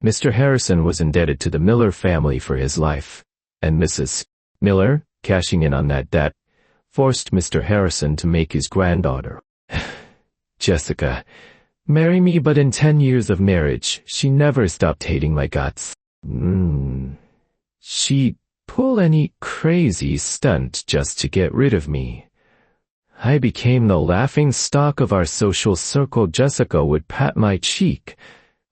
Mr. Harrison was indebted to the Miller family for his life, and Mrs. Miller, cashing in on that debt, forced Mr. Harrison to make his granddaughter, Jessica, marry me, but in 10 years of marriage, she never stopped hating my guts. She'd pull any crazy stunt just to get rid of me. I became the laughing stock of our social circle. Jessica would pat my cheek,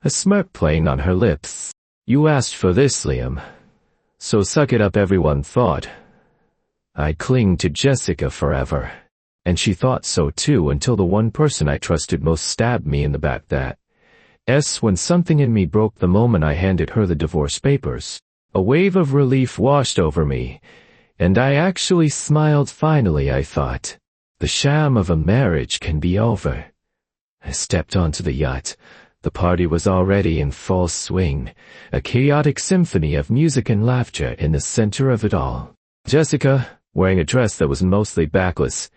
a smirk playing on her lips. You asked for this, Liam. So suck it up, everyone thought. I'd cling to Jessica forever. And she thought so too, until the one person I trusted most stabbed me in the back. When something in me broke the moment I handed her the divorce papers. A wave of relief washed over me, and I actually smiled. Finally, I thought. The sham of a marriage can be over. I stepped onto the yacht. The party was already in full swing, a chaotic symphony of music and laughter in the center of it all. Jessica, wearing a dress that was mostly backless,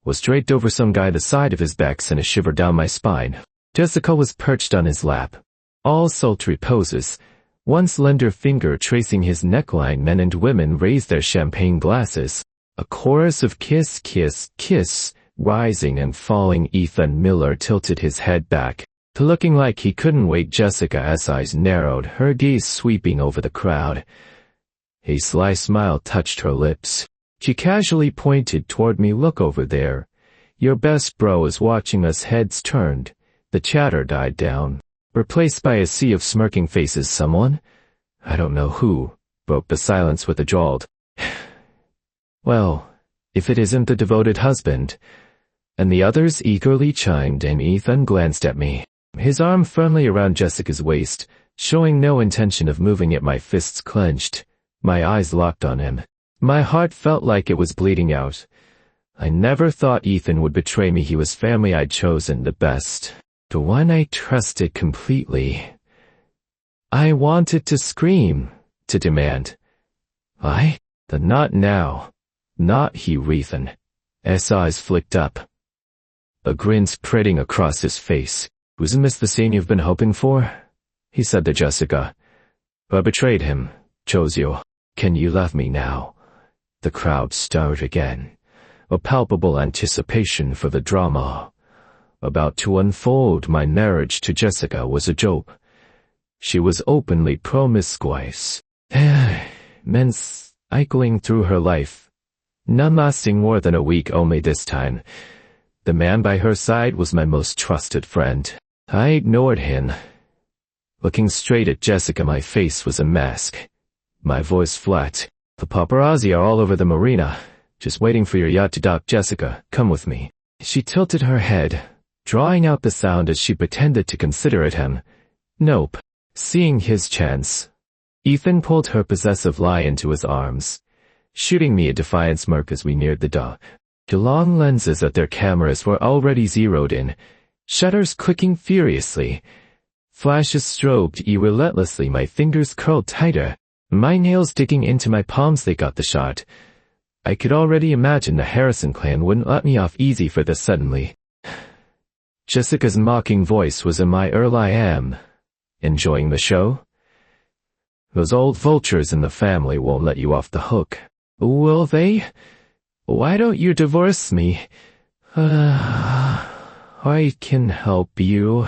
was draped over some guy. The side of his back sent a shiver down my spine. Jessica was perched on his lap, all sultry poses, one slender finger tracing his neckline. Men and women raised their champagne glasses, a chorus of kiss, kiss, kiss, rising and falling. Ethan Miller tilted his head back, looking like he couldn't wait. Jessica's eyes narrowed, her gaze sweeping over the crowd. A sly smile touched her lips. She casually pointed toward me. Look over there. Your best bro is watching us. Heads turned. The chatter died down, replaced by a sea of smirking faces. Someone, I don't know who, broke the silence with a drawled, well, if it isn't the devoted husband. And the others eagerly chimed in. Ethan glanced at me, his arm firmly around Jessica's waist, showing no intention of moving it. My fists clenched, my eyes locked on him. My heart felt like it was bleeding out. I never thought Ethan would betray me. He was family I'd chosen, the best, the one I trusted completely. I wanted to scream, to demand. Not now. Not he. Ethan's eyes flicked up, a grin spreading across his face. Wasn't this the scene you've been hoping for? He said to Jessica. I betrayed him, chose you. Can you love me now? The crowd stirred again, a palpable anticipation for the drama about to unfold. My marriage to Jessica was a joke. She was openly promiscuous, men cycling through her life, none lasting more than a week. Only this time, the man by her side was my most trusted friend. I ignored him, looking straight at Jessica. My face was a mask, my voice flat. The paparazzi are all over the marina, just waiting for your yacht to dock. Jessica, come with me. She tilted her head, drawing out the sound as she pretended to consider it. Nope. Seeing his chance, Ethan pulled her possessive lie into his arms, shooting me a defiant smirk as we neared the dock. The long lenses of their cameras were already zeroed in, shutters clicking furiously. Flashes strobed relentlessly. My fingers curled tighter, my nails digging into my palms. They got the shot. I could already imagine the Harrison clan wouldn't let me off easy for this. Suddenly, Jessica's mocking voice was in my ear. I am enjoying the show. Those old vultures in the family won't let you off the hook. Will they? Why don't you divorce me? I can help you.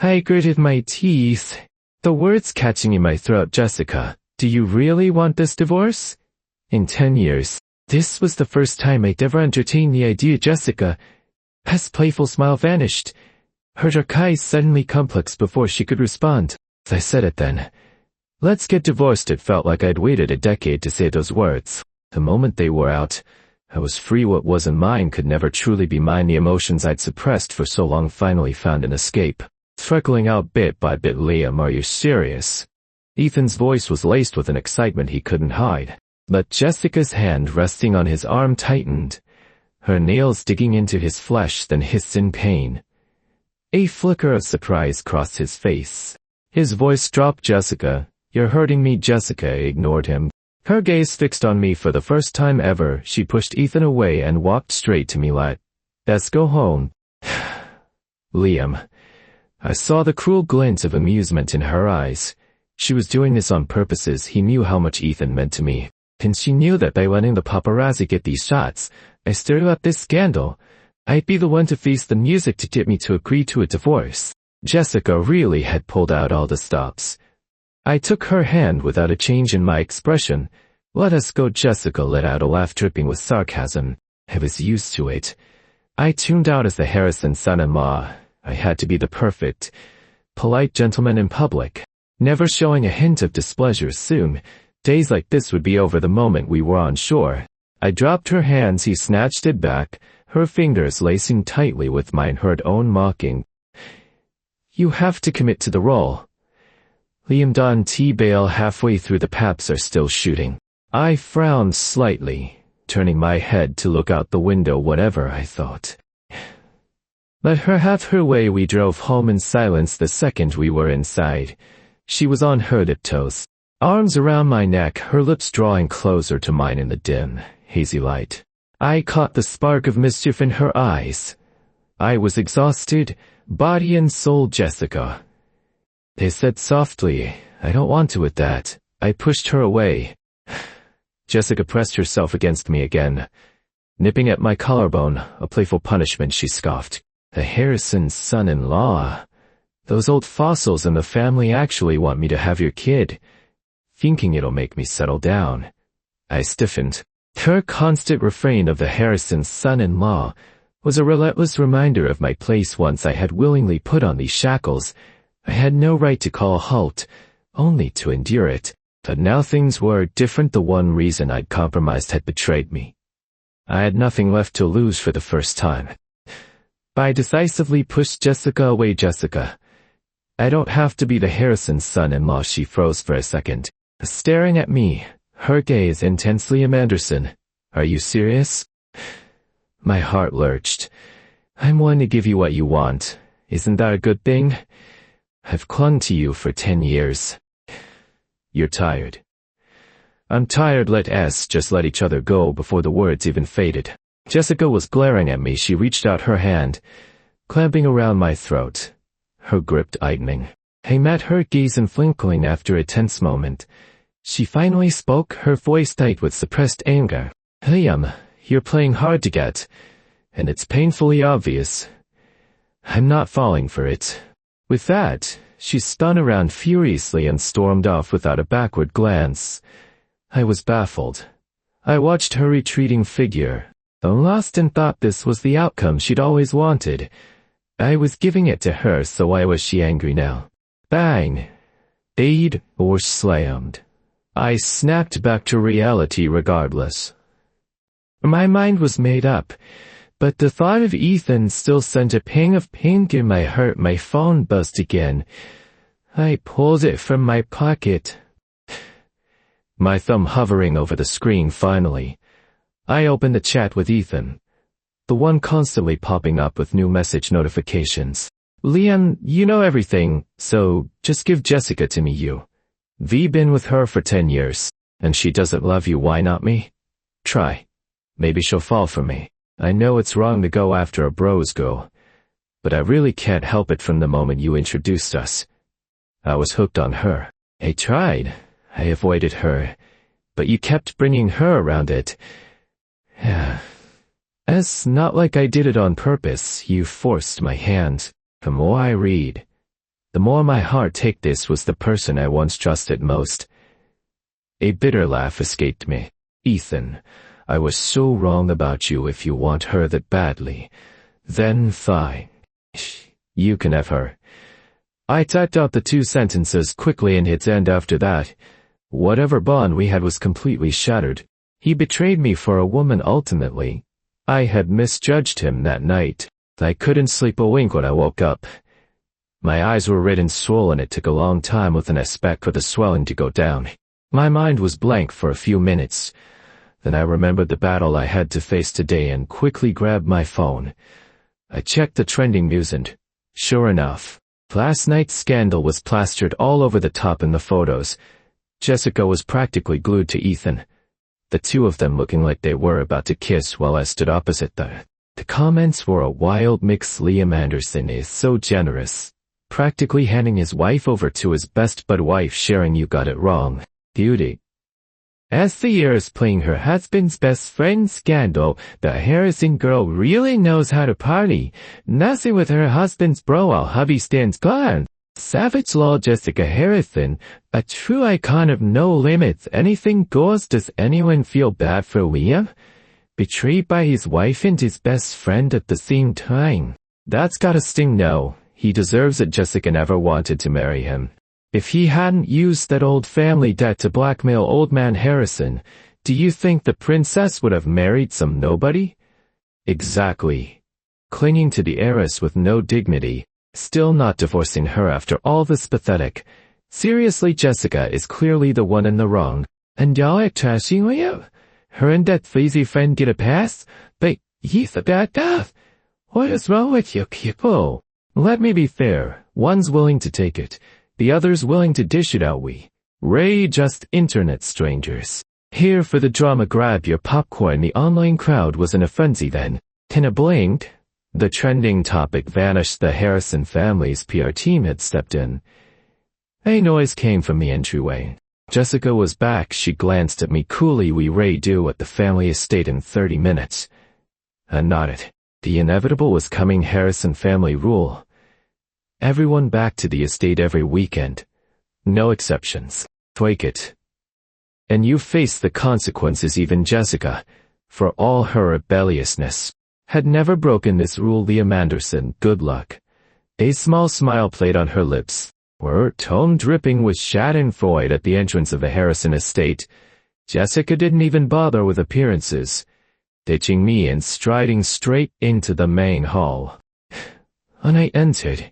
I gritted my teeth, the words catching in my throat. Jessica, do you really want this divorce? In 10 years, this was the first time I'd ever entertained the idea. Jessica's playful smile vanished, her dark eyes suddenly complex before she could respond. I said it then. Let's get divorced. It felt like I'd waited a decade to say those words. The moment they were out, I was free. What wasn't mine could never truly be mine. The emotions I'd suppressed for so long finally found an escape, trickling out bit by bit. Liam, are you serious? Ethan's voice was laced with an excitement he couldn't hide. But Jessica's hand resting on his arm tightened, her nails digging into his flesh, then hissed in pain. A flicker of surprise crossed his face. His voice dropped. Jessica, you're hurting me. Jessica ignored him, her gaze fixed on me for the first time ever. She pushed Ethan away and walked straight to me. Let's go home. Liam, I saw the cruel glint of amusement in her eyes. She was doing this on purpose. He knew how much Ethan meant to me. And she knew that by letting the paparazzi get these shots, I stirred up this scandal. I'd be the one to face the music to get me to agree to a divorce. Jessica really had pulled out all the stops. I took her hand without a change in my expression. "Let us go." Jessica let out a laugh dripping with sarcasm. I was used to it. I tuned out as the Harrison son-in-law. I had to be the perfect, polite gentleman in public, never showing a hint of displeasure. Soon, days like this would be over the moment we were on shore. I dropped her hands. He snatched it back, her fingers lacing tightly with mine, her own mocking. "You have to commit to the role." Liam Don T. Bale. Halfway through, the Paps are still shooting. I frowned slightly, turning my head to look out the window. Whatever, I thought. Let her have her way. We drove home in silence the second we were inside. She was on her tiptoes, arms around my neck, her lips drawing closer to mine in the dim, hazy light. I caught the spark of mischief in her eyes. I was exhausted, body and soul. "Jessica," they said softly, "I don't want to with that." I pushed her away. Jessica pressed herself against me again, nipping at my collarbone, a playful punishment. She scoffed. "The Harrison's son-in-law. Those old fossils in the family actually want me to have your kid, thinking it'll make me settle down." I stiffened. Her constant refrain of the Harrison's son-in-law was a relentless reminder of my place once I had willingly put on these shackles. I had no right to call a halt, only to endure it. But now things were different. The one reason I'd compromised had betrayed me. I had nothing left to lose for the first time. I decisively pushed Jessica away. "Jessica, I don't have to be the Harrison's son-in-law." She froze for a second, staring at me, her gaze intense. "Liam Anderson, are you serious?" My heart lurched. "I'm willing to give you what you want. Isn't that a good thing? I've clung to you for 10 years. You're tired." "I'm tired. Let's just let each other go." Before the words even faded, Jessica was glaring at me. She reached out her hand, clamping around my throat, her grip tightening. I met her gaze and twinkling. After a tense moment, she finally spoke, her voice tight with suppressed anger. "Liam, you're playing hard to get, and it's painfully obvious. I'm not falling for it." With that, she spun around furiously and stormed off without a backward glance. I was baffled. I watched her retreating figure, lost in thought. This was the outcome she'd always wanted. I was giving it to her, so why was she angry now? Bang! Aid or slammed. I snapped back to reality regardless. My mind was made up, but the thought of Ethan still sent a pang of pain through my heart. My phone buzzed again. I pulled it from my pocket, my thumb hovering over the screen. Finally, I opened the chat with Ethan, the one constantly popping up with new message notifications. "Liam, you know everything, so just give Jessica to me. You've been with her for 10 years, and she doesn't love you. Why not me? Try. Maybe she'll fall for me. I know it's wrong to go after a bros girl, but I really can't help it. From the moment you introduced us, I was hooked on her. I tried. I avoided her, but you kept bringing her around it. It's not like I did it on purpose. You forced my hand. The more I read, the more my heart take. This was the person I once trusted most." A bitter laugh escaped me. "Ethan, I was so wrong about you. If you want her that badly, then fine. You can have her." I typed out the 2 sentences quickly and hit send. After that, whatever bond we had was completely shattered. He betrayed me for a woman ultimately. I had misjudged him that night. I couldn't sleep a wink when I woke up. My eyes were red and swollen. It took a long time with an aspect for the swelling to go down. My mind was blank for a few minutes. Then I remembered the battle I had to face today and quickly grabbed my phone. I checked the trending news and, sure enough, last night's scandal was plastered all over the top in the photos. Jessica was practically glued to Ethan, the two of them looking like they were about to kiss while I stood opposite them. The comments were a wild mix. "Liam Anderson is so generous. practically handing his wife over to his best bud wife, sharing you got it wrong. Beauty. As the years playing her husband's best friend scandal, the Harrison girl really knows how to party. Nothing with her husband's bro while hubby stands gone. Savage law Jessica Harrison, a true icon of no limits, anything goes. Does anyone feel bad for Liam? Betrayed by his wife and his best friend at the same time. That's gotta sting. No, he deserves it. Jessica never wanted to marry him. If he hadn't used that old family debt to blackmail old man Harrison, do you think the princess would have married some nobody? Exactly. Clinging to the heiress with no dignity, still not divorcing her after all this. Pathetic. Seriously, Jessica is clearly the one in the wrong. And y'all are trashing Liam? Her and that lazy friend get a pass? But he's a bad death. What is wrong with you people? Let me be fair, one's willing to take it. The other's willing to dish it out. We Ray just internet strangers. Here for the drama. Grab your popcorn. The online crowd was in a frenzy then. In a blink, the trending topic vanished. The Harrison family's PR team had stepped in. A noise came from the entryway. Jessica was back. She glanced at me coolly. We Ray due at the family estate in 30 minutes. I nodded. The inevitable was coming. Harrison family rule. Everyone back to the estate every weekend. No exceptions. Take it. And you face the consequences. Even Jessica, for all her rebelliousness, had never broken this rule. Liam Anderson, good luck. A small smile played on her lips, her tone dripping with schadenfreude. At the entrance of the Harrison estate, Jessica didn't even bother with appearances, ditching me and striding straight into the main hall. When I entered,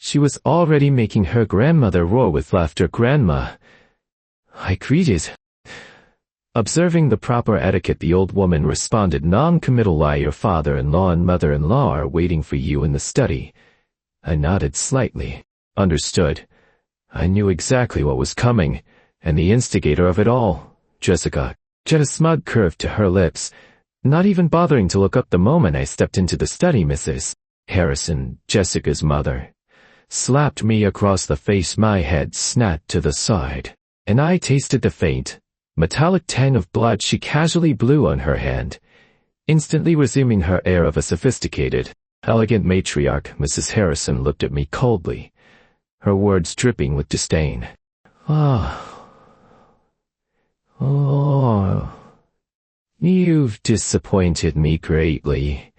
she was already making her grandmother roar with laughter. Grandma, I greeted. Observing the proper etiquette, the old woman responded, non-committal lie. Your father-in-law and mother-in-law are waiting for you in the study. I nodded slightly. Understood. I knew exactly what was coming, and the instigator of it all, Jessica, jet a smug curve to her lips, not even bothering to look up the moment I stepped into the study. Mrs. Harrison, Jessica's mother, slapped me across the face. My head snapped to the side, and I tasted the faint, metallic tang of blood she casually blew on her hand, instantly resuming her air of a sophisticated, elegant matriarch. Mrs. Harrison looked at me coldly, her words dripping with disdain. You've disappointed me greatly.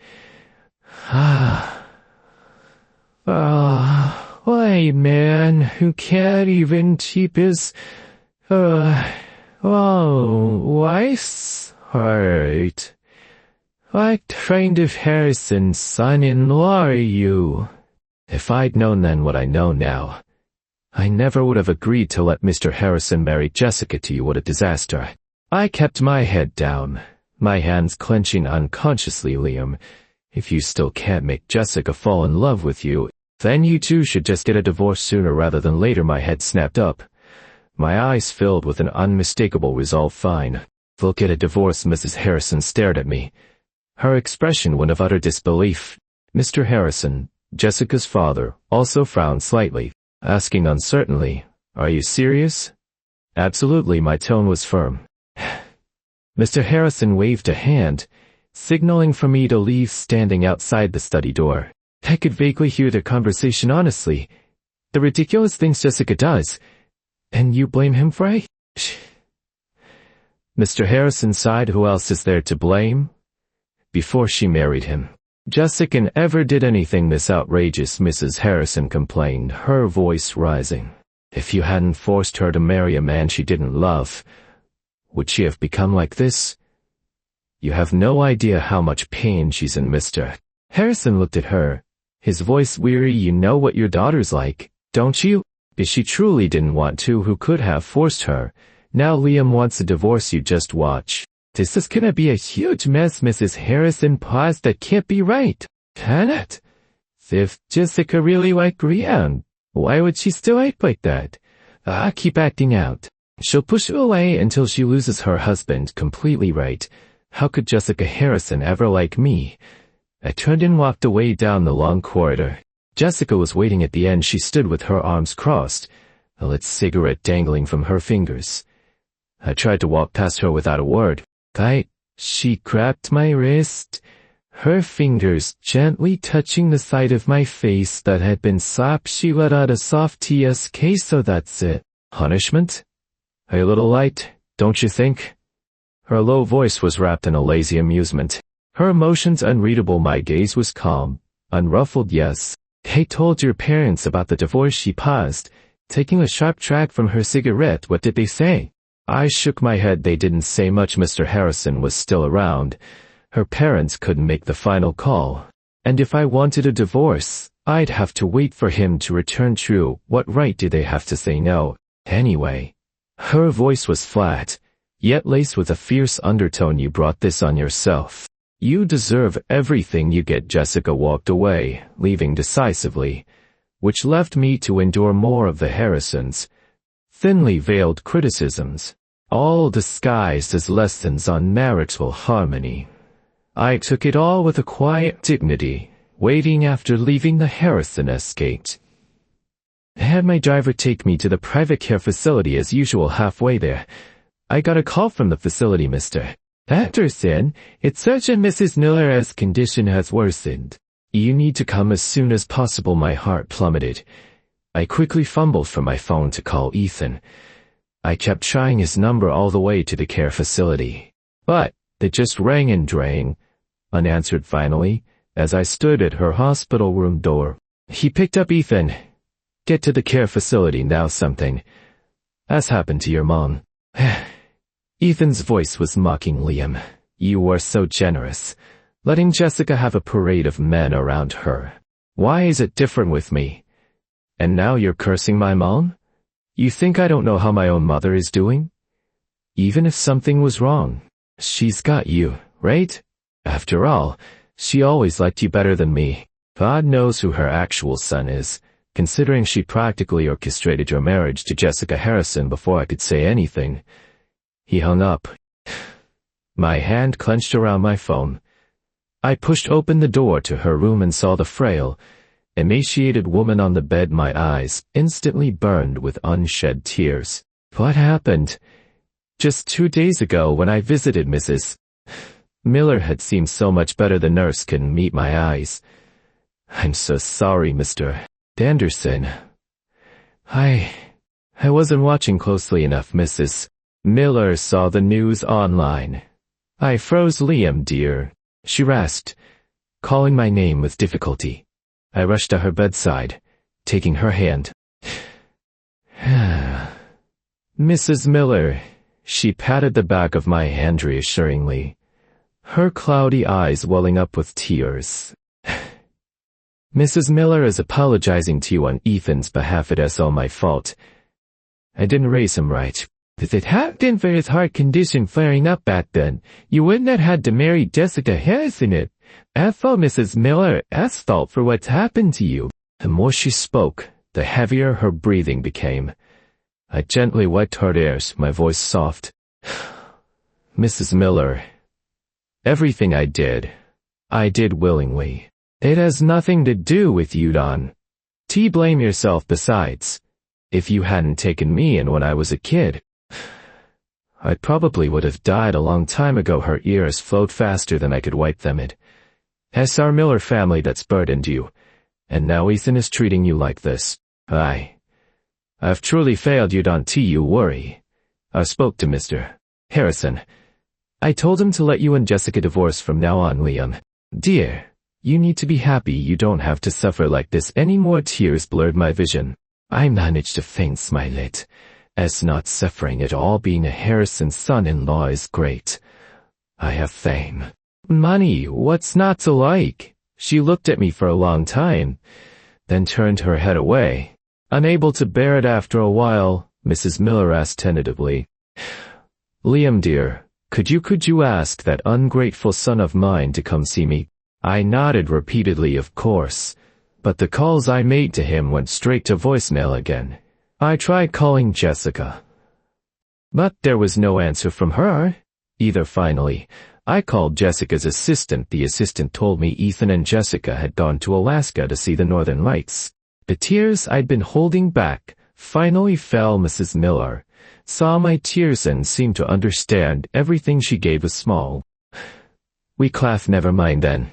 Why, man who can't even keep his, wife's heart. What kind of Harrison's son-in-law are you? If I'd known then what I know now, I never would have agreed to let Mr. Harrison marry Jessica to you. What a disaster. I kept my head down, my hands clenching unconsciously. Liam, if you still can't make Jessica fall in love with you, then you two should just get a divorce sooner rather than later. My head snapped up, my eyes filled with an unmistakable resolve. Fine, we'll get a divorce. Mrs. Harrison stared at me, her expression one of utter disbelief. Mr. Harrison, Jessica's father, also frowned slightly, asking uncertainly, are you serious? Absolutely. My tone was firm. Mr. Harrison waved a hand, signaling for me to leave. Standing outside the study door, I could vaguely hear their conversation. Honestly, the ridiculous things Jessica does, and you blame him for it? Mr. Harrison sighed. Who else is there to blame? Before she married him, Jessica never did anything this outrageous. Mrs. Harrison complained, her voice rising. If you hadn't forced her to marry a man she didn't love, would she have become like this? You have no idea how much pain she's in. Mr. Harrison looked at her, his voice weary. You know what your daughter's like, don't you? If she truly didn't want to, who could have forced her? Now Liam wants a divorce. You just watch. This is gonna be a huge mess. Mrs. Harrison paused. That can't be right, can it? If Jessica really liked Liam, why would she still act like that? Keep acting out. She'll push you away until she loses her husband. Completely right. How could Jessica Harrison ever like me? I turned and walked away down the long corridor. Jessica was waiting at the end. She stood with her arms crossed, a lit cigarette dangling from her fingers. I tried to walk past her without a word. She grabbed my wrist, her fingers gently touching the side of my face that had been slapped. She let out a soft tsk. So that's it. Punishment? A little light, don't you think? Her low voice was wrapped in a lazy amusement. Her emotions unreadable. My gaze was calm, unruffled. Yes. They told your parents about the divorce. She paused, taking a sharp drag from her cigarette. What did they say? I shook my head. They didn't say much. Mr. Harrison was still around. Her parents couldn't make the final call. And if I wanted a divorce, I'd have to wait for him to return. True, what right did they have to say no? Anyway. Her voice was flat, yet laced with a fierce undertone. You brought this on yourself. You deserve everything you get. Jessica walked away, leaving decisively, which left me to endure more of the Harrisons' thinly veiled criticisms, all disguised as lessons on marital harmony. I took it all with a quiet dignity, waiting after leaving the Harrison estate. I had my driver take me to the private care facility. As usual, halfway there, I got a call from the facility. Mr. Anderson, it's Sergeant Mrs. Miller's condition has worsened. You need to come as soon as possible. My heart plummeted. I quickly fumbled for my phone to call Ethan. I kept trying his number all the way to the care facility, but it just rang and rang, unanswered. Finally, as I stood at her hospital room door, he picked up. Ethan, get to the care facility now. Something has happened to your mom. Ethan's voice was mocking. Liam, you were so generous, letting Jessica have a parade of men around her. Why is it different with me? And now you're cursing my mom? You think I don't know how my own mother is doing? Even if something was wrong, she's got you, right? After all, she always liked you better than me. God knows who her actual son is, considering she practically orchestrated your marriage to Jessica Harrison before I could say anything. He hung up. My hand clenched around my phone. I pushed open the door to her room and saw the frail, emaciated woman on the bed. My eyes instantly burned with unshed tears. What happened? Just 2 days ago when I visited Mrs. Miller had seemed so much better. The nurse couldn't meet my eyes. I'm so sorry, Mr. Anderson. I wasn't watching closely enough. Mrs. Miller saw the news online. I froze. Liam, dear, she rasped, calling my name with difficulty. I rushed to her bedside, taking her hand. Mrs. Miller, she patted the back of my hand reassuringly, her cloudy eyes welling up with tears. Mrs. Miller is apologizing to you on Ethan's behalf. It's all my fault. I didn't raise him right. If it hadn't been for his heart condition flaring up back then, you wouldn't have had to marry Jessica Harrison. It's all Mrs. Miller's fault for what's happened to you. The more she spoke, the heavier her breathing became. I gently wiped her ears, my voice soft. Mrs. Miller, everything I did willingly. It has nothing to do with you, Don. Blame yourself. Besides, if you hadn't taken me in when I was a kid, I probably would have died a long time ago. Her ears flowed faster than I could wipe them. It's our Miller family that's burdened you, and now Ethan is treating you like this. I've truly failed you. Don't you worry. I spoke to Mr. Harrison. I told him to let you and Jessica divorce from now on. Liam, dear, you need to be happy. You don't have to suffer like this anymore. Tears blurred my vision. I managed to faint smile it. As not suffering at all. Being a Harrison son-in-law is great. I have fame, money. What's not to like? She looked at me for a long time, then turned her head away. Unable to bear it after a while, Mrs. Miller asked tentatively, Liam, dear, could you ask that ungrateful son of mine to come see me? I nodded repeatedly. Of course, but the calls I made to him went straight to voicemail again. I tried calling Jessica, but there was no answer from her. Either finally, I called Jessica's assistant. The assistant told me Ethan and Jessica had gone to Alaska to see the Northern Lights. The tears I'd been holding back finally fell. Mrs. Miller saw my tears and seemed to understand. Everything she gave a small. We claff. Never mind then.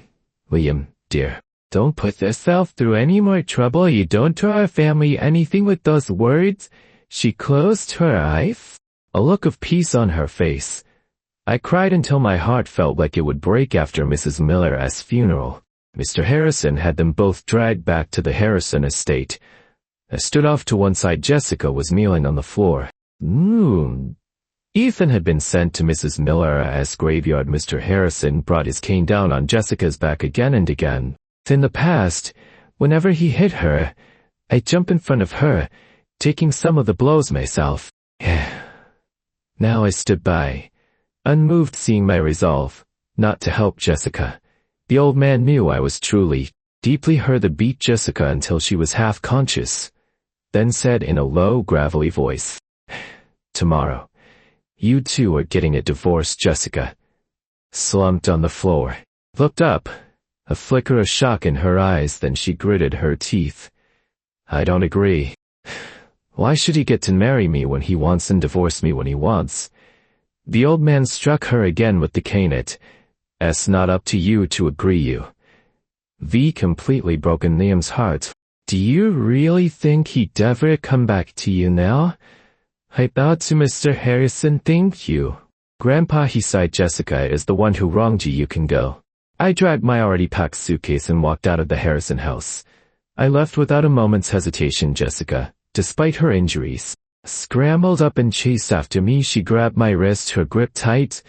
Liam, dear. Don't put yourself through any more trouble. You don't do our family anything with those words. She closed her eyes, a look of peace on her face. I cried until my heart felt like it would break. After Mrs. Miller's funeral, Mr. Harrison had them both dragged back to the Harrison estate. I stood off to one side. Jessica was kneeling on the floor. Ethan had been sent to Mrs. Miller's graveyard. Mr. Harrison brought his cane down on Jessica's back again and again. In the past, whenever he hit her, I'd jump in front of her, taking some of the blows myself. Now I stood by, unmoved, seeing my resolve not to help Jessica. The old man knew I was truly, deeply hurt. He beat Jessica until she was half conscious, then said in a low, gravelly voice, "Tomorrow, you two are getting a divorce." Jessica slumped on the floor, looked up, a flicker of shock in her eyes, then she gritted her teeth. "I don't agree. Why should he get to marry me when he wants and divorce me when he wants?" The old man struck her again with the cane. It's not up to you to agree. You completely broken Liam's heart. Do you really think he'd ever come back to you now? I bowed to Mr. Harrison. "Thank you, Grandpa," he sighed. "Jessica is the one who wronged you. You can go." I dragged my already packed suitcase and walked out of the Harrison house. I left without a moment's hesitation. Jessica, despite her injuries, scrambled up and chased after me. She grabbed my wrist, her grip tight,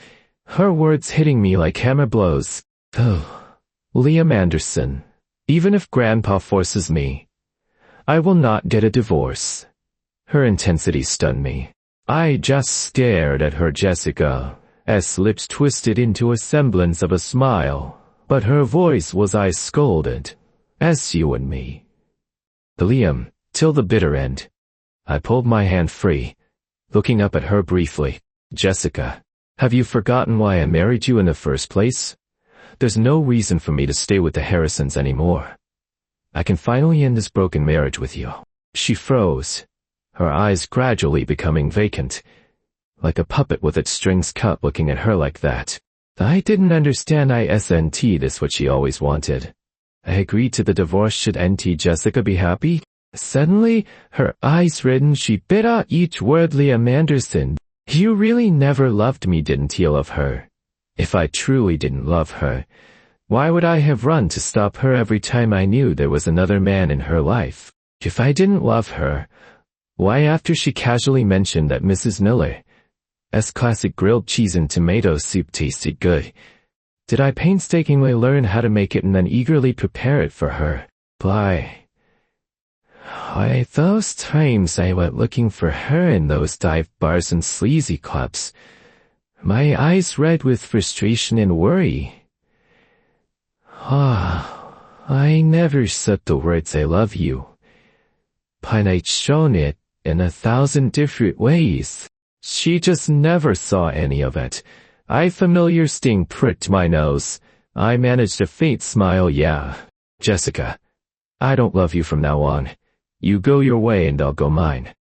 her words hitting me like hammer blows. "Oh, Liam Anderson, even if Grandpa forces me, I will not get a divorce." Her intensity stunned me. I just stared at her. Jessica's lips twisted into a semblance of a smile, but her voice was ice scolded. "As you and me, Liam, till the bitter end." I pulled my hand free, looking up at her briefly. "Jessica, have you forgotten why I married you in the first place? There's no reason for me to stay with the Harrisons anymore. I can finally end this broken marriage with you." She froze, her eyes gradually becoming vacant, like a puppet with its strings cut. Looking at her like that, I didn't understand. This what she always wanted. I agreed to the divorce. Should Jessica be happy? Suddenly, her eyes reddened. She bit out each word. "Liam Anderson, you really never loved me." Didn't you love her? If I truly didn't love her, why would I have run to stop her every time I knew there was another man in her life? If I didn't love her, why, after she casually mentioned that Mrs. Miller's classic grilled cheese and tomato soup tasted good, did I painstakingly learn how to make it and then eagerly prepare it for her? Why, those times I went looking for her in those dive bars and sleazy clubs, my eyes red with frustration and worry. I never said the words "I love you," but I'd shown it in 1,000 different ways. She just never saw any of it. A familiar sting pricked my nose. I managed a faint smile. "Yeah, Jessica, I don't love you from now on. You go your way and I'll go mine."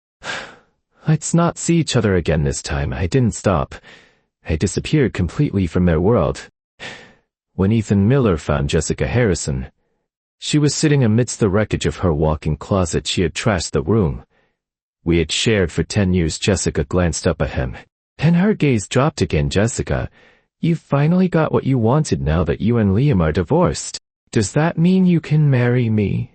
Let's not see each other again this time. I didn't stop. I disappeared completely from their world. When Ethan Miller found Jessica Harrison, she was sitting amidst the wreckage of her walk-in closet. She had trashed the room we had shared for 10 years. Jessica glanced up at him, and her gaze dropped again. "Jessica, you finally got what you wanted now that you and Liam are divorced. Does that mean you can marry me?"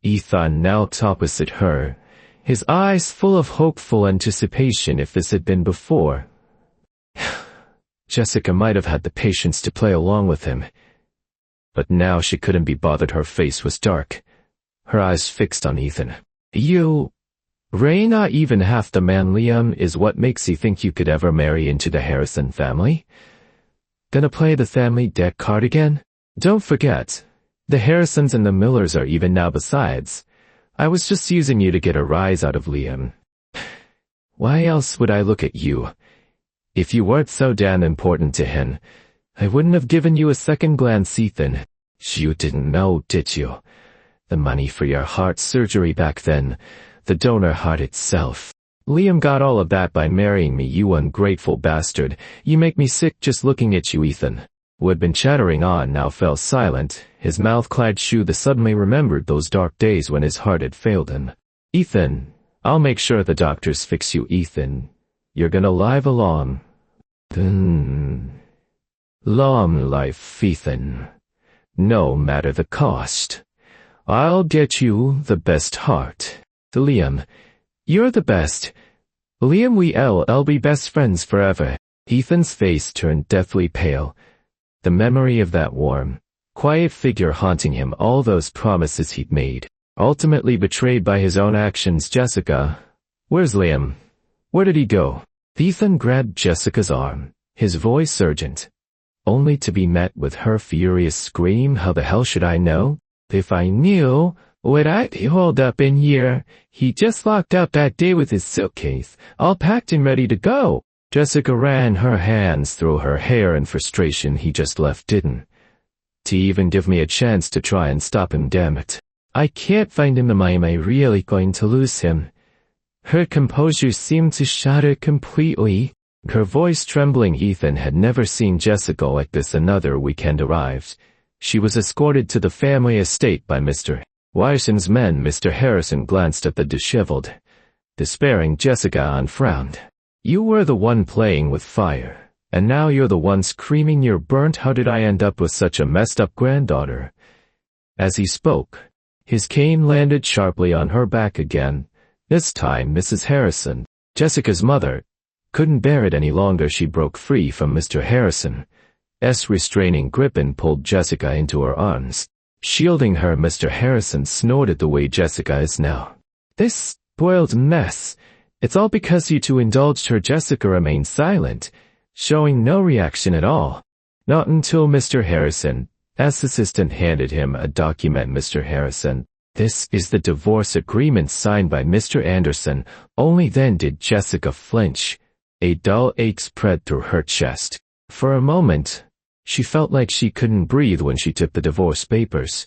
Ethan knelt opposite her, his eyes full of hopeful anticipation. If this had been before, Jessica might have had the patience to play along with him. But now she couldn't be bothered. Her face was dark, her eyes fixed on Ethan. "You, Ray, not even half the man Liam is. What makes you think you could ever marry into the Harrison family? Gonna play the family deck card again? Don't forget, the Harrisons and the Millers are even now. Besides, I was just using you to get a rise out of Liam. Why else would I look at you? If you weren't so damn important to him, I wouldn't have given you a second glance, Ethan. You didn't know, did you? The money for your heart surgery back then, the donor heart itself. Liam got all of that by marrying me, you ungrateful bastard. You make me sick just looking at you, Ethan. Who had been chattering on now fell silent, his mouth-clad shoe suddenly remembered those dark days when his heart had failed him. Ethan, I'll make sure the doctors fix you, Ethan. You're gonna live a long life, Ethan. No matter the cost. I'll get you the best heart. To Liam, you're the best. Liam, we'll be best friends forever. Ethan's face turned deathly pale. The memory of that warm, quiet figure haunting him, all those promises he'd made, ultimately betrayed by his own actions. Jessica, where's Liam? Where did he go? Ethan grabbed Jessica's arm, his voice urgent, only to be met with her furious scream. How the hell should I know? If I knew, would I be holed up in here? He just locked up that day with his suitcase, all packed and ready to go. Jessica ran her hands through her hair in frustration. He just left, didn't to even give me a chance to try and stop him, damn it. I can't find him. Am I really going to lose him? Her composure seemed to shatter completely, her voice trembling. Ethan had never seen Jessica like this. Another weekend arrived. She was escorted to the family estate by Mr. Wyson's men. Mr. Harrison glanced at the disheveled, despairing Jessica and frowned. You were the one playing with fire, and now you're the one screaming you're burnt. How did I end up with such a messed up granddaughter? As he spoke, his cane landed sharply on her back again. This time Mrs. Harrison, Jessica's mother, couldn't bear it any longer. She broke free from Mr. Harrison's restraining grip and pulled Jessica into her arms. Shielding her, Mr. Harrison snorted the way Jessica is now. This spoiled mess. It's all because you two indulged her. Jessica remained silent, showing no reaction at all. Not until Mr. Harrison, as assistant, handed him a document. Mr. Harrison, this is the divorce agreement signed by Mr. Anderson. Only then did Jessica flinch. A dull ache spread through her chest. For a moment, she felt like she couldn't breathe when she took the divorce papers.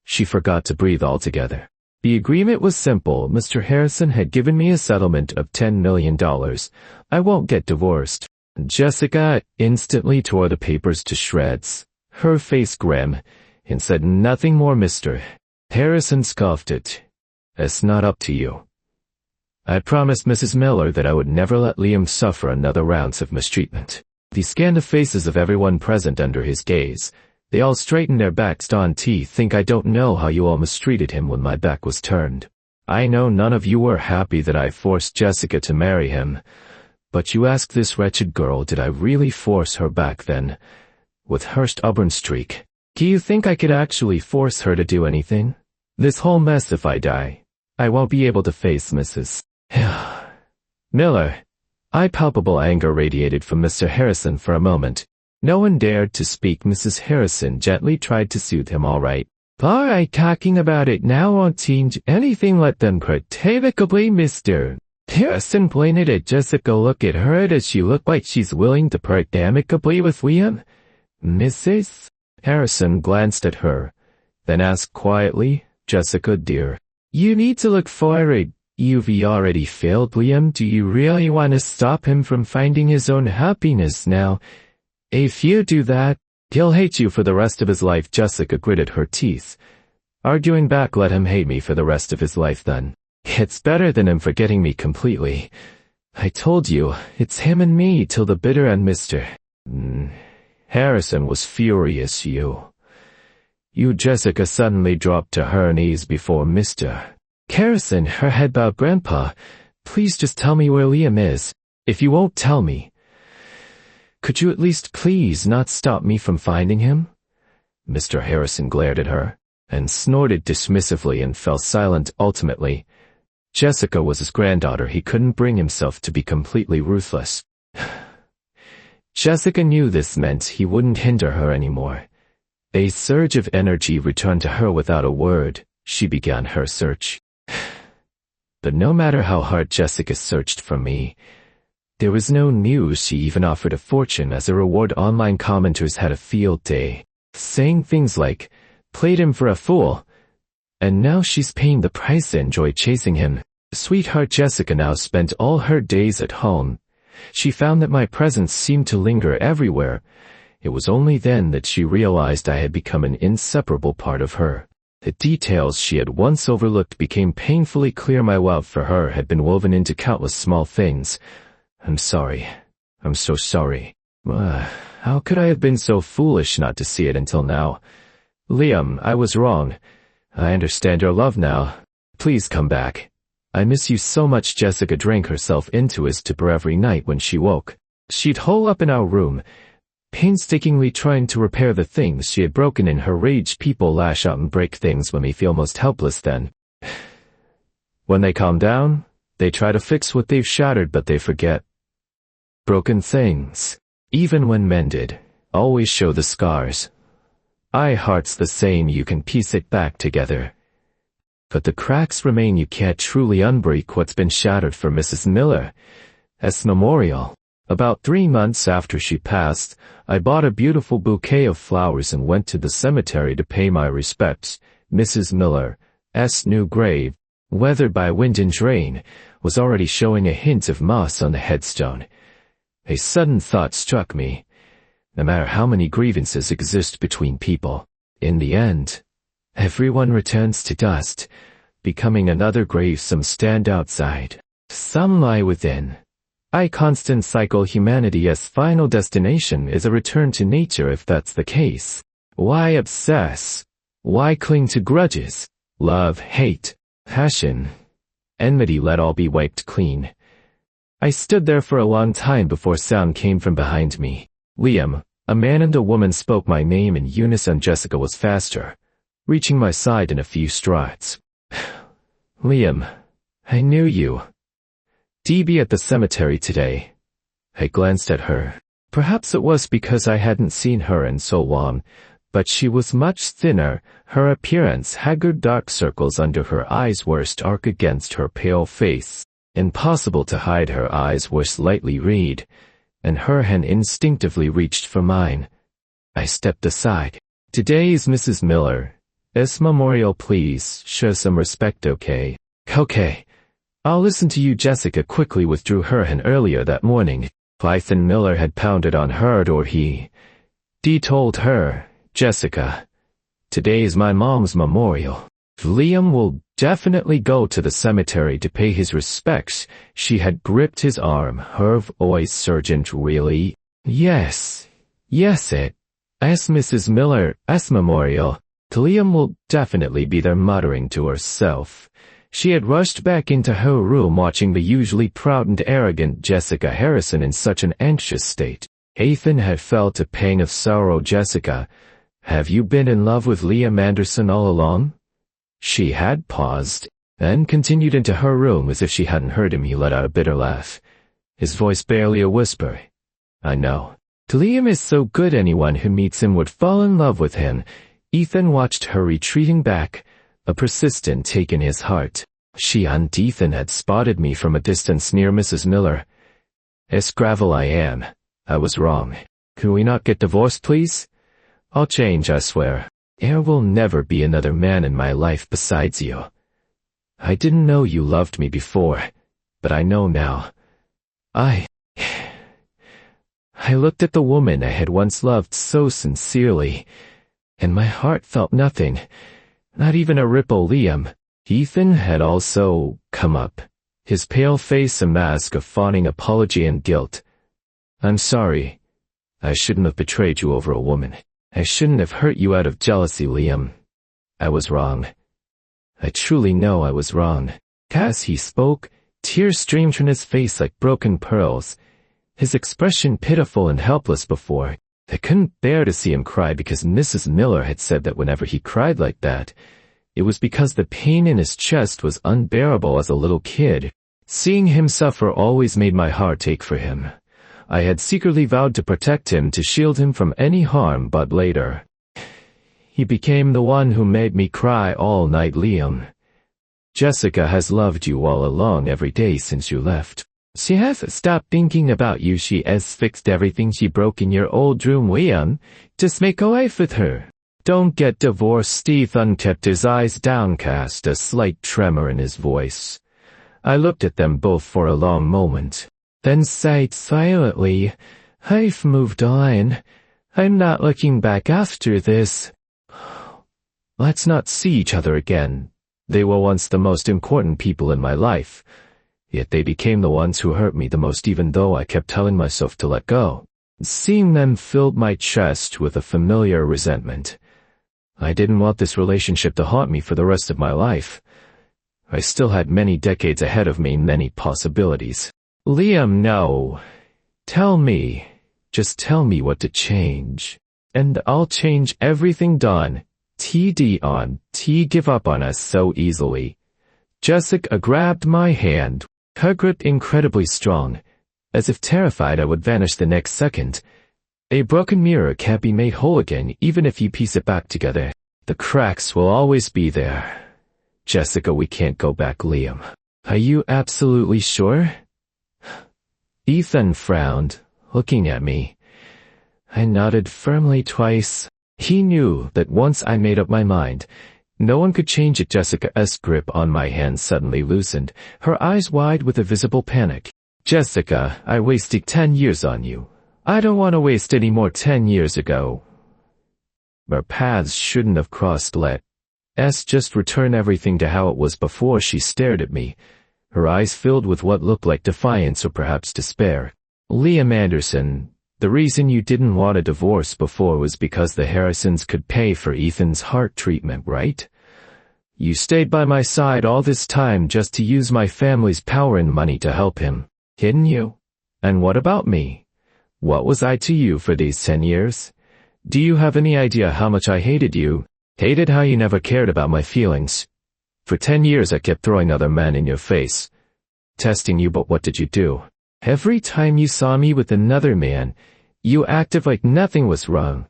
She forgot to breathe altogether. The agreement was simple. Mr. Harrison had given me a settlement of $10 million. I won't get divorced. Jessica instantly tore the papers to shreds, her face grim, and said nothing more. Mr. Harrison scoffed it. It's not up to you. I promised Mrs. Miller that I would never let Liam suffer another ounce of mistreatment. He scanned the faces of everyone present under his gaze. They all straightened their backs. Don T. Think I don't know how you all mistreated him when my back was turned. I know none of you were happy that I forced Jessica to marry him. But you ask this wretched girl, did I really force her back then? With her stubborn streak. Do you think I could actually force her to do anything? This whole mess, if I die, I won't be able to face Mrs. Miller. Palpable anger radiated from Mr. Harrison for a moment. No one dared to speak. Mrs. Harrison gently tried to soothe him. All right, talking about it now won't change anything. Let them critically. Mr. Harrison pointed at Jessica. Look at her. Does she look like she's willing to part amicably with Liam? Mrs. Harrison glanced at her, then asked quietly, Jessica dear, you need to look forward. You've already failed Liam. Do you really want to stop him from finding his own happiness now? If you do that, he'll hate you for the rest of his life. Jessica gritted her teeth, arguing back. Let him hate me for the rest of his life then. It's better than him forgetting me completely. I told you, it's him and me till the bitter end. Mr. Harrison was furious. You, Jessica suddenly dropped to her knees before Mr. Harrison, her head bowed. Grandpa, please just tell me where Liam is. If you won't tell me, could you at least please not stop me from finding him? Mr. Harrison glared at her, and snorted dismissively and fell silent. Ultimately, Jessica was his granddaughter. He couldn't bring himself to be completely ruthless. Jessica knew this meant he wouldn't hinder her anymore. A surge of energy returned to her. Without a word, she began her search. But no matter how hard Jessica searched for me, There was no news. She even offered a fortune as a reward. Online commenters had a field day, saying things like, "Played him for a fool," and "Now she's paying the price to enjoy chasing him." Sweetheart Jessica now spent all her days at home. She found that my presence seemed to linger everywhere. It was only then that she realized I had become an inseparable part of her. The details she had once overlooked became painfully clear. My love for her had been woven into countless small things. "I'm sorry. I'm so sorry. How could I have been so foolish not to see it until now? Liam, I was wrong. I understand your love now. Please come back. I miss you so much." Jessica drank herself into a stupor every night when she woke. She'd hole up in our room, painstakingly trying to repair the things she had broken. In her rage, people lash out and break things when they feel most helpless. Then, when they calm down, they try to fix what they've shattered, but they forget. Broken things, even when mended, always show the scars. Heart's the same, you can piece it back together, but the cracks remain. You can't truly unbreak what's been shattered. For Mrs. Miller's memorial, about 3 months after she passed, I bought a beautiful bouquet of flowers and went to the cemetery to pay my respects. Mrs. Miller's new grave, weathered by wind and rain, was already showing a hint of moss on the headstone. A sudden thought struck me. No matter how many grievances exist between people, in the end, everyone returns to dust, becoming another grave. Some stand outside, some lie within. A constant cycle. Humanity's final destination is a return to nature. If that's the case, why obsess? Why cling to grudges? Love, hate, passion, enmity, let all be wiped clean. I stood there for a long time before sound came from behind me. Liam. A man and a woman spoke my name in unison. Jessica was faster, reaching my side in a few strides. "Liam, I knew you. DB at the cemetery today." I glanced at her. Perhaps it was because I hadn't seen her in so long, but she was much thinner, her appearance haggard. Dark circles under her eyes were stark against her pale face. Impossible to hide. Her eyes were slightly red, and her hand instinctively reached for mine. I stepped aside. "Today is Mrs. Miller's memorial. Please show some respect, okay?" "Okay. I'll listen to you." Jessica quickly withdrew her hand. Earlier that morning, Python Miller had pounded on her door. He told her, "Jessica, today is my mom's memorial. Liam will definitely go to the cemetery to pay his respects." She had gripped his arm, her voice surgent. "Really?" Yes, it's Mrs. Miller's memorial. Liam will definitely be there," muttering to herself. She had rushed back into her room, watching the usually proud and arrogant Jessica Harrison in such an anxious state. Ethan had felt a pang of sorrow. "Jessica, have you been in love with Liam Anderson all along?" She had paused, then continued into her room as if she hadn't heard him. He let out a bitter laugh, his voice barely a whisper. "I know. Liam is so good, anyone who meets him would fall in love with him." Ethan watched her retreating back, a persistent take in his heart. She and Ethan had spotted me from a distance near Mrs. Miller's gravel. I was wrong. "Could we not get divorced, please? I'll change, I swear. There will never be another man in my life besides you. I didn't know you loved me before, but I know now." I looked at the woman I had once loved so sincerely, and my heart felt nothing, not even a ripple. Ethan had also come up, his pale face a mask of fawning apology and guilt. "I'm sorry. I shouldn't have betrayed you over a woman. I shouldn't have hurt you out of jealousy, Liam. I was wrong. I truly know I was wrong." As he spoke, tears streamed from his face like broken pearls, his expression pitiful and helpless. Before, I couldn't bear to see him cry because Mrs. Miller had said that whenever he cried like that, it was because the pain in his chest was unbearable. As a little kid, seeing him suffer always made my heart ache for him. I had secretly vowed to protect him, to shield him from any harm, but later, he became the one who made me cry all night. "Liam, Jessica has loved you all along, every day since you left. She has stopped thinking about you. She has fixed everything she broke in your old room, Liam. Just make a life with her. Don't get divorced. Ethan kept his eyes downcast, a slight tremor in his voice. I looked at them both for a long moment, then sighed silently. I've moved on. I'm not looking back after this. Let's not see each other again. They were once the most important people in my life. Yet they became the ones who hurt me the most, even though I kept telling myself to let go. Seeing them filled my chest with a familiar resentment. I didn't want this relationship to haunt me for the rest of my life. I still had many decades ahead of me, many possibilities. Liam, no. Tell me. Just tell me what to change. And I'll change everything. Done. TD on. T give up on us so easily. Jessica grabbed my hand, her grip incredibly strong, as if terrified I would vanish the next second. A broken mirror can't be made whole again, even if you piece it back together. The cracks will always be there. Jessica, we can't go back. Liam, are you absolutely sure? Ethan frowned, looking at me. I nodded firmly twice. He knew that once I made up my mind, no one could change it. Jessica's grip on my hand suddenly loosened, her eyes wide with a visible panic. Jessica, I wasted 10 years on you. I don't want to waste any more. 10 years ago. Our paths shouldn't have crossed. Let's just return everything to how it was before. She stared at me, her eyes filled with what looked like defiance or perhaps despair. Liam Anderson, the reason you didn't want a divorce before was because the Harrisons could pay for Ethan's heart treatment, right? You stayed by my side all this time just to use my family's power and money to help him, didn't you? And what about me? What was I to you for these 10 years? Do you have any idea how much I hated you? Hated how you never cared about my feelings. For 10 years I kept throwing other men in your face, testing you, but what did you do? Every time you saw me with another man, you acted like nothing was wrong.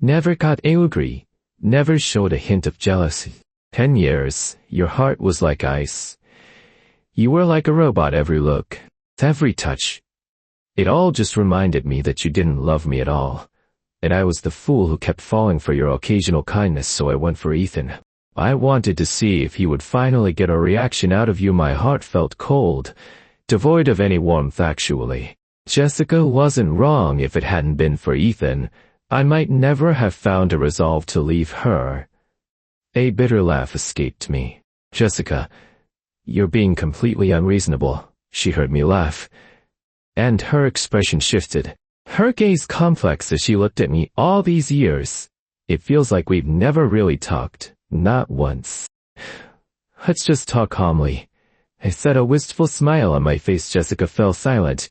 Never got angry, never showed a hint of jealousy. 10 years, your heart was like ice. You were like a robot. Every look, every touch. It all just reminded me that you didn't love me at all. And I was the fool who kept falling for your occasional kindness, so I went for Ethan. I wanted to see if he would finally get a reaction out of you. My heart felt cold, devoid of any warmth. Actually, Jessica wasn't wrong. If it hadn't been for Ethan, I might never have found a resolve to leave her. A bitter laugh escaped me. Jessica, you're being completely unreasonable. She heard me laugh, and her expression shifted. Her gaze complex as she looked at me. All these years, it feels like we've never really talked, not once. Let's just talk calmly, I said, a wistful smile on my face. Jessica fell silent,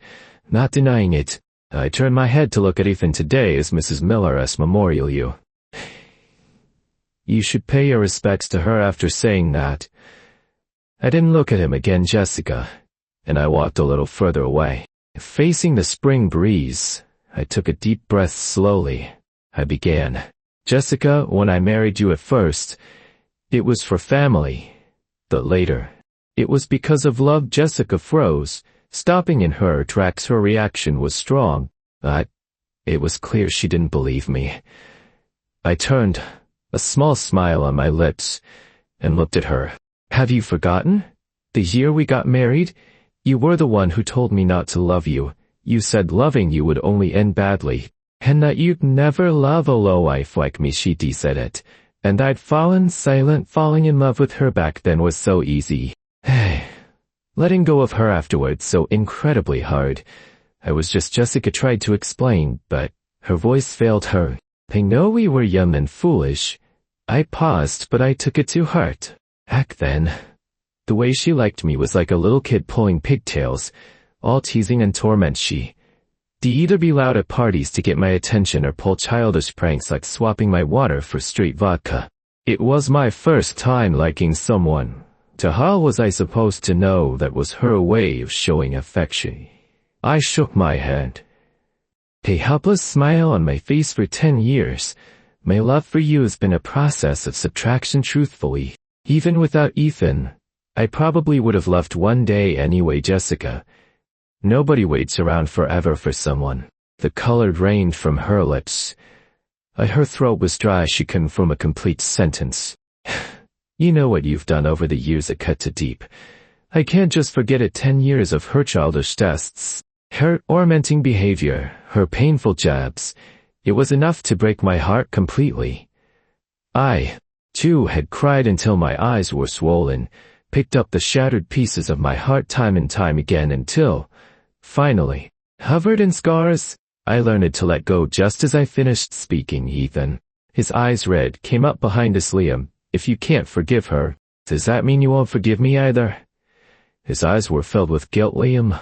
not denying it. I turned my head to look at Ethan. Today is Mrs. Miller's memorial. You should pay your respects to her. After saying that, I didn't look at him again. Jessica, and I walked a little further away. Facing the spring breeze, I took a deep breath. Slowly, I began. Jessica, when I married you at first, it was for family. But later, it was because of love. Jessica froze, stopping in her tracks. Her reaction was strong, but it was clear she didn't believe me. I turned, a small smile on my lips, and looked at her. Have you forgotten? The year we got married, you were the one who told me not to love you. You said loving you would only end badly, and that you'd never love a lowlife like me. She said it, and I'd fallen silent. Falling in love with her back then was so easy. Letting go of her afterwards so incredibly hard. I was just Jessica tried to explain, but her voice failed her. I know we were young and foolish. I paused, but I took it to heart. Back then, the way she liked me was like a little kid pulling pigtails, all teasing and torment. She'd either be loud at parties to get my attention or pull childish pranks like swapping my water for straight vodka. It was my first time liking someone. How was I supposed to know that was her way of showing affection? I shook my head. A helpless smile on my face. For 10 years, my love for you has been a process of subtraction. Truthfully, even without Ethan, I probably would have left one day anyway. Jessica, Nobody waits around forever for someone. The color drained from her lips. Her throat was dry, she couldn't form a complete sentence. You know what you've done over the years, it cut to deep. I can't just forget it. 10 years of her childish tests, her tormenting behavior, her painful jabs. It was enough to break my heart completely. I, too, had cried until my eyes were swollen, picked up the shattered pieces of my heart time and time again until, finally, covered in scars, I learned to let go just as I finished speaking. Ethan, his eyes red, came up behind us. Liam, if you can't forgive her, does that mean you won't forgive me either? His eyes were filled with guilt. Liam,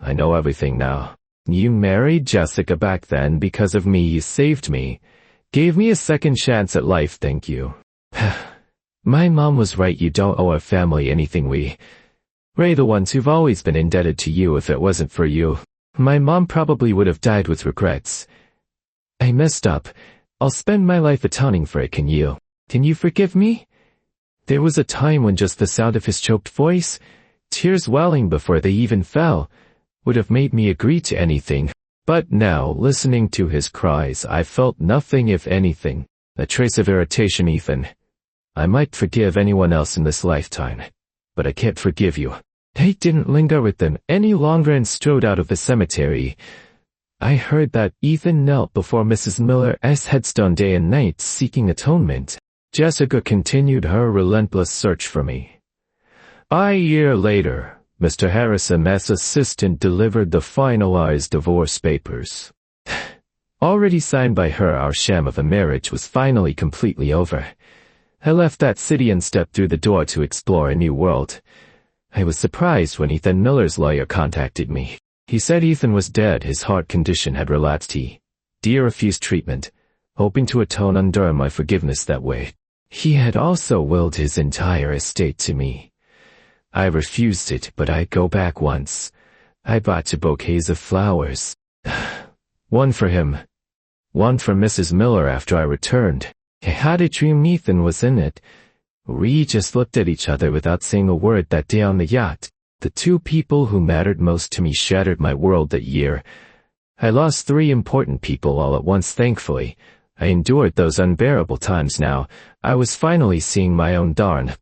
I know everything now. You married Jessica back then because of me. You saved me. Gave me a second chance at life. Thank you. My mom was right. You don't owe our family anything. We're the ones who've always been indebted to you. If it wasn't for you, my mom probably would have died with regrets. I messed up. I'll spend my life atoning for it. Can you forgive me? There was a time when just the sound of his choked voice, tears welling before they even fell, would have made me agree to anything. But now, listening to his cries, I felt nothing, if anything, a trace of irritation. Ethan, I might forgive anyone else in this lifetime, but I can't forgive you. I didn't linger with them any longer and strode out of the cemetery. I heard that Ethan knelt before Mrs. Miller's headstone day and night, seeking atonement. Jessica continued her relentless search for me. A year later, Mr. Harrison's assistant delivered the finalized divorce papers. Already signed by her, our sham of a marriage was finally completely over. I left that city and stepped through the door to explore a new world. I was surprised when Ethan Miller's lawyer contacted me. He said Ethan was dead, his heart condition had relapsed. He refused treatment, hoping to atone under my forgiveness that way. He had also willed his entire estate to me. I refused it, but I'd go back once. I bought 2 bouquets of flowers. One for him, one for Mrs. Miller. After I returned, I had a dream Ethan was in it. We just looked at each other without saying a word that day on the yacht. The 2 people who mattered most to me shattered my world that year. I lost 3 important people all at once. Thankfully, I endured those unbearable times. Now, I was finally seeing my own dawn.